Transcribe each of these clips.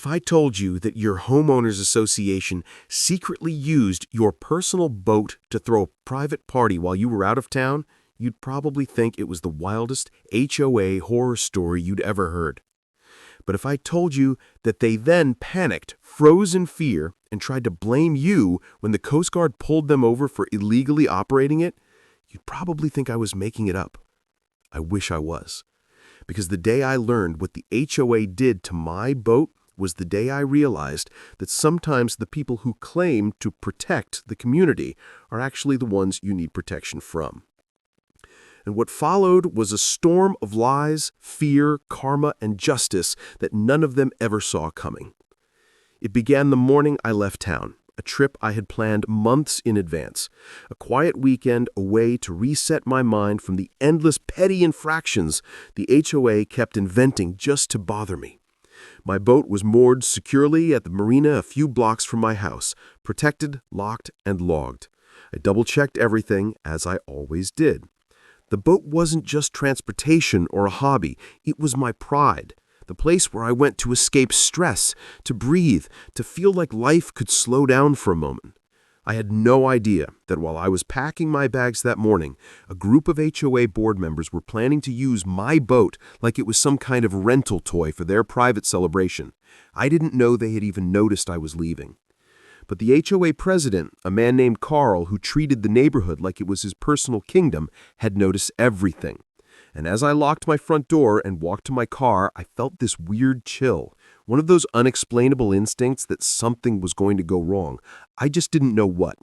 If I told you that your homeowners association secretly used your personal boat to throw a private party while you were out of town, you'd probably think it was the wildest HOA horror story you'd ever heard. But if I told you that they then panicked, froze in fear, and tried to blame you when the Coast Guard pulled them over for illegally operating it, you'd probably think I was making it up. I wish I was. Because the day I learned what the HOA did to my boat was the day I realized that sometimes the people who claim to protect the community are actually the ones you need protection from. And what followed was a storm of lies, fear, karma, and justice that none of them ever saw coming. It began the morning I left town, a trip I had planned months in advance, a quiet weekend away to reset my mind from the endless petty infractions the HOA kept inventing just to bother me. My boat was moored securely at the marina a few blocks from my house, protected, locked, and logged. I double-checked everything, as I always did. The boat wasn't just transportation or a hobby. It was my pride, the place where I went to escape stress, to breathe, to feel like life could slow down for a moment. I had no idea that while I was packing my bags that morning, a group of HOA board members were planning to use my boat like it was some kind of rental toy for their private celebration. I didn't know they had even noticed I was leaving. But the HOA president, a man named Carl who treated the neighborhood like it was his personal kingdom, had noticed everything. And as I locked my front door and walked to my car, I felt this weird chill, one of those unexplainable instincts that something was going to go wrong. I just didn't know what.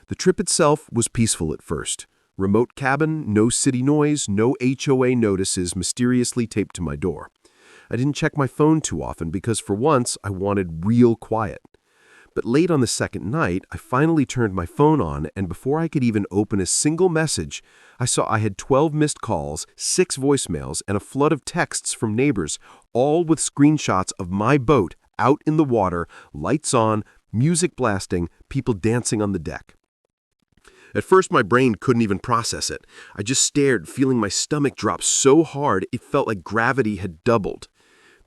The trip itself was peaceful at first. Remote cabin, no city noise, no HOA notices mysteriously taped to my door. I didn't check my phone too often because for once I wanted real quiet. But late on the second night, I finally turned my phone on, and before I could even open a single message, I saw I had 12 missed calls, 6 voicemails, and a flood of texts from neighbors, all with screenshots of my boat out in the water, lights on, music blasting, people dancing on the deck. At first, my brain couldn't even process it. I just stared, feeling my stomach drop so hard it felt like gravity had doubled.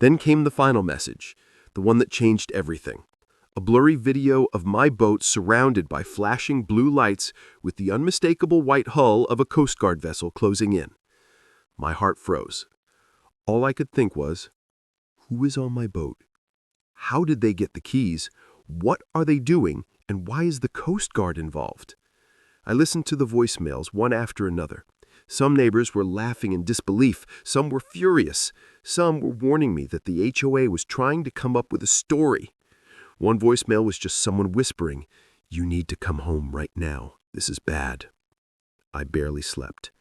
Then came the final message, the one that changed everything. A blurry video of my boat surrounded by flashing blue lights with the unmistakable white hull of a Coast Guard vessel closing in. My heart froze. All I could think was, who is on my boat? How did they get the keys? What are they doing? And why is the Coast Guard involved? I listened to the voicemails one after another. Some neighbors were laughing in disbelief. Some were furious. Some were warning me that the HOA was trying to come up with a story. One voicemail was just someone whispering, "You need to come home right now. This is bad." I barely slept.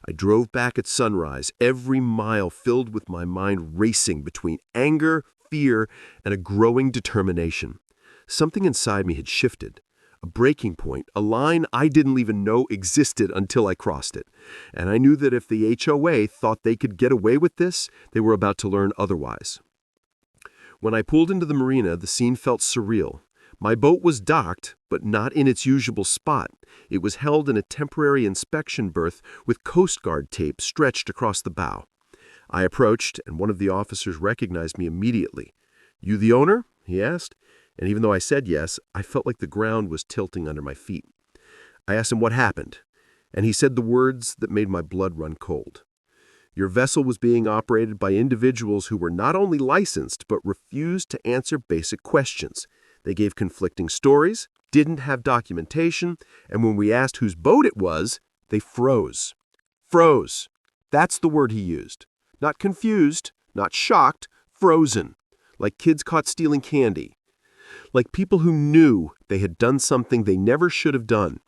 I drove back at sunrise, every mile filled with my mind racing between anger, fear, and a growing determination. Something inside me had shifted. A breaking point, a line I didn't even know existed until I crossed it. And I knew that if the HOA thought they could get away with this, they were about to learn otherwise. When I pulled into the marina, the scene felt surreal. My boat was docked, but not in its usual spot. It was held in a temporary inspection berth with Coast Guard tape stretched across the bow. I approached, and one of the officers recognized me immediately. "You the owner?" he asked. And even though I said yes, I felt like the ground was tilting under my feet. I asked him what happened, and he said the words that made my blood run cold. "Your vessel was being operated by individuals who were not only licensed, but refused to answer basic questions. They gave conflicting stories, didn't have documentation, and when we asked whose boat it was, they froze." Froze. That's the word he used. Not confused, not shocked, frozen. Like kids caught stealing candy. Like people who knew they had done something they never should have done.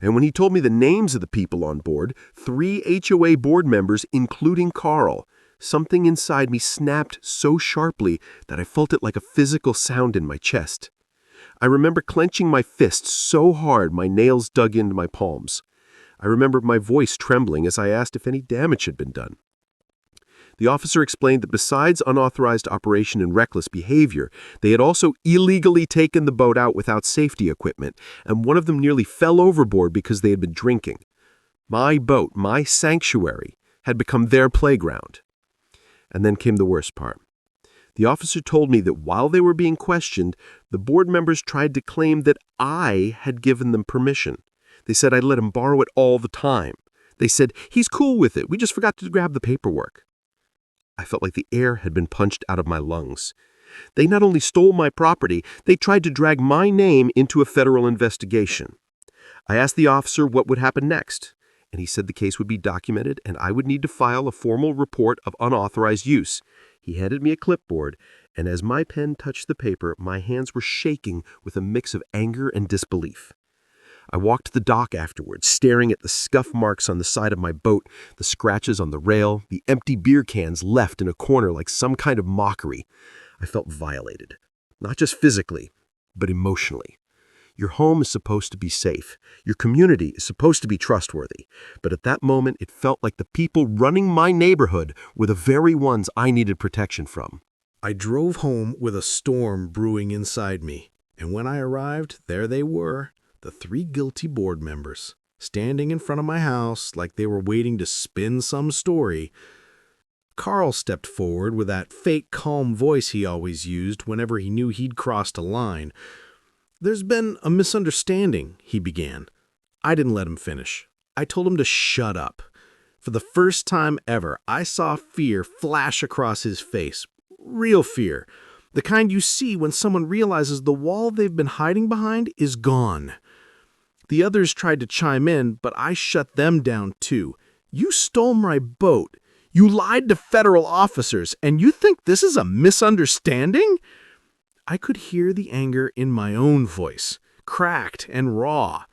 And when he told me the names of the people on board, 3 HOA board members, including Carl, something inside me snapped so sharply that I felt it like a physical sound in my chest. I remember clenching my fists so hard my nails dug into my palms. I remember my voice trembling as I asked if any damage had been done. The officer explained that besides unauthorized operation and reckless behavior, they had also illegally taken the boat out without safety equipment, and one of them nearly fell overboard because they had been drinking. My boat, my sanctuary, had become their playground. And then came the worst part. The officer told me that while they were being questioned, the board members tried to claim that I had given them permission. They said I'd let him borrow it all the time. They said, he's cool with it, we just forgot to grab the paperwork. I felt like the air had been punched out of my lungs. They not only stole my property, they tried to drag my name into a federal investigation. I asked the officer what would happen next, and he said the case would be documented and I would need to file a formal report of unauthorized use. He handed me a clipboard, and as my pen touched the paper, my hands were shaking with a mix of anger and disbelief. I walked to the dock afterwards, staring at the scuff marks on the side of my boat, the scratches on the rail, the empty beer cans left in a corner like some kind of mockery. I felt violated, not just physically, but emotionally. Your home is supposed to be safe. Your community is supposed to be trustworthy. But at that moment, it felt like the people running my neighborhood were the very ones I needed protection from. I drove home with a storm brewing inside me, and when I arrived, there they were, the 3 guilty board members, standing in front of my house like they were waiting to spin some story. Carl stepped forward with that fake calm voice he always used whenever he knew he'd crossed a line. "There's been a misunderstanding," he began. I didn't let him finish. I told him to shut up. For the first time ever, I saw fear flash across his face. Real fear. The kind you see when someone realizes the wall they've been hiding behind is gone. The others tried to chime in, but I shut them down too. "You stole my boat. You lied to federal officers, and you think this is a misunderstanding?" I could hear the anger in my own voice, cracked and raw.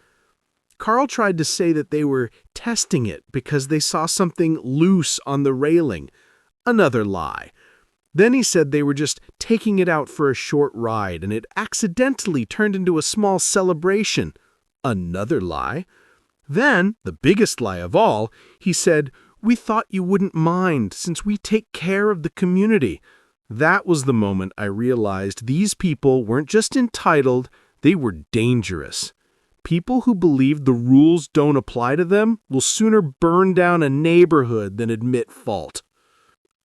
Carl tried to say that they were testing it because they saw something loose on the railing. Another lie. Then he said they were just taking it out for a short ride and it accidentally turned into a small celebration. Another lie. Then, the biggest lie of all, he said, "We thought you wouldn't mind since we take care of the community." That was the moment I realized these people weren't just entitled, they were dangerous. People who believe the rules don't apply to them will sooner burn down a neighborhood than admit fault.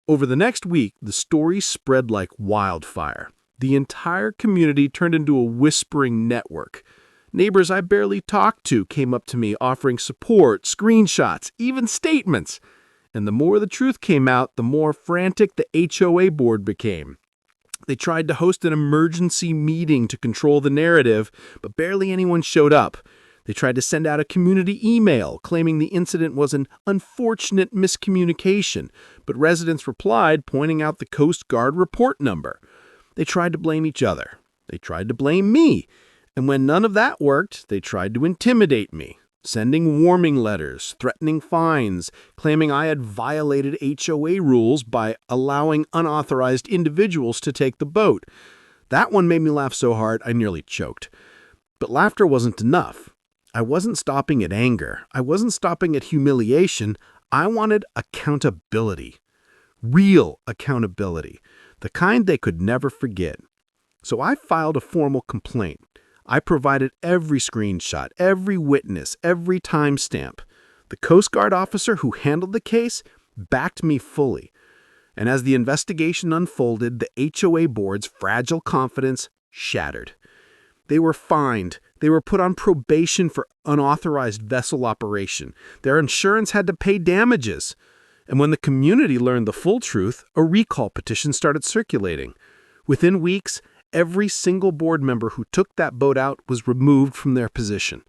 Over the next week, the story spread like wildfire. The entire community turned into a whispering network. Neighbors I barely talked to came up to me offering support, screenshots, even statements. And the more the truth came out, the more frantic the HOA board became. They tried to host an emergency meeting to control the narrative, but barely anyone showed up. They tried to send out a community email claiming the incident was an unfortunate miscommunication, but residents replied pointing out the Coast Guard report number. They tried to blame each other. They tried to blame me. And when none of that worked, they tried to intimidate me, sending warning letters, threatening fines, claiming I had violated HOA rules by allowing unauthorized individuals to take the boat. That one made me laugh so hard I nearly choked. But laughter wasn't enough. I wasn't stopping at anger. I wasn't stopping at humiliation. I wanted accountability. Real accountability. The kind they could never forget. So I filed a formal complaint. I provided every screenshot, every witness, every timestamp. The Coast Guard officer who handled the case backed me fully. And as the investigation unfolded, the HOA board's fragile confidence shattered. They were fined. They were put on probation for unauthorized vessel operation. Their insurance had to pay damages. And when the community learned the full truth, a recall petition started circulating. Within weeks, every single board member who took that boat out was removed from their position.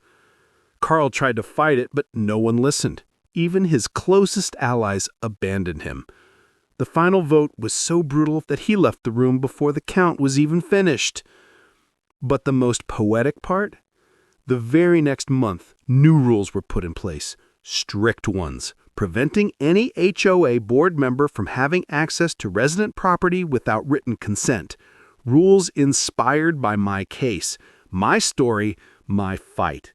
Carl tried to fight it, but no one listened. Even his closest allies abandoned him. The final vote was so brutal that he left the room before the count was even finished. But the most poetic part? The very next month, new rules were put in place. Strict ones, preventing any HOA board member from having access to resident property without written consent. Rules inspired by my case, my story, my fight.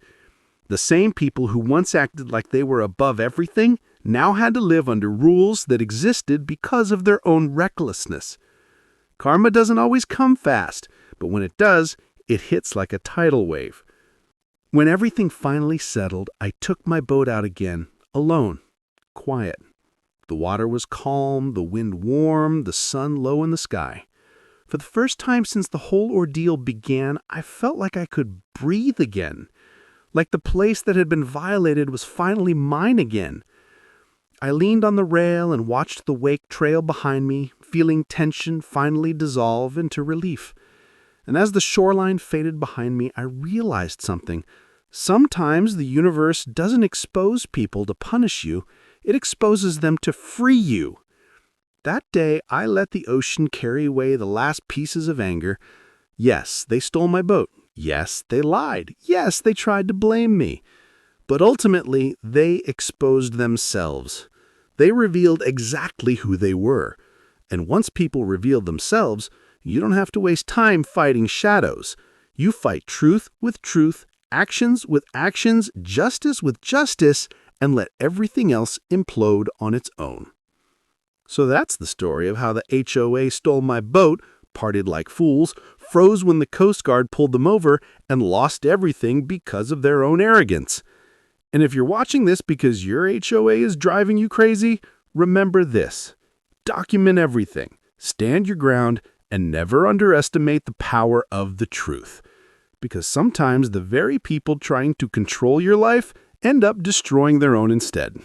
The same people who once acted like they were above everything now had to live under rules that existed because of their own recklessness. Karma doesn't always come fast, but when it does, it hits like a tidal wave. When everything finally settled, I took my boat out again, alone, quiet. The water was calm, the wind warm, the sun low in the sky. For the first time since the whole ordeal began, I felt like I could breathe again. Like the place that had been violated was finally mine again. I leaned on the rail and watched the wake trail behind me, feeling tension finally dissolve into relief. And as the shoreline faded behind me, I realized something. Sometimes the universe doesn't expose people to punish you, it exposes them to free you. That day, I let the ocean carry away the last pieces of anger. Yes, they stole my boat. Yes, they lied. Yes, they tried to blame me. But ultimately, they exposed themselves. They revealed exactly who they were. And once people reveal themselves, you don't have to waste time fighting shadows. You fight truth with truth, actions with actions, justice with justice, and let everything else implode on its own. So that's the story of how the HOA stole my boat, partied like fools, froze when the Coast Guard pulled them over, and lost everything because of their own arrogance. And if you're watching this because your HOA is driving you crazy, remember this. Document everything, stand your ground, and never underestimate the power of the truth. Because sometimes the very people trying to control your life end up destroying their own instead.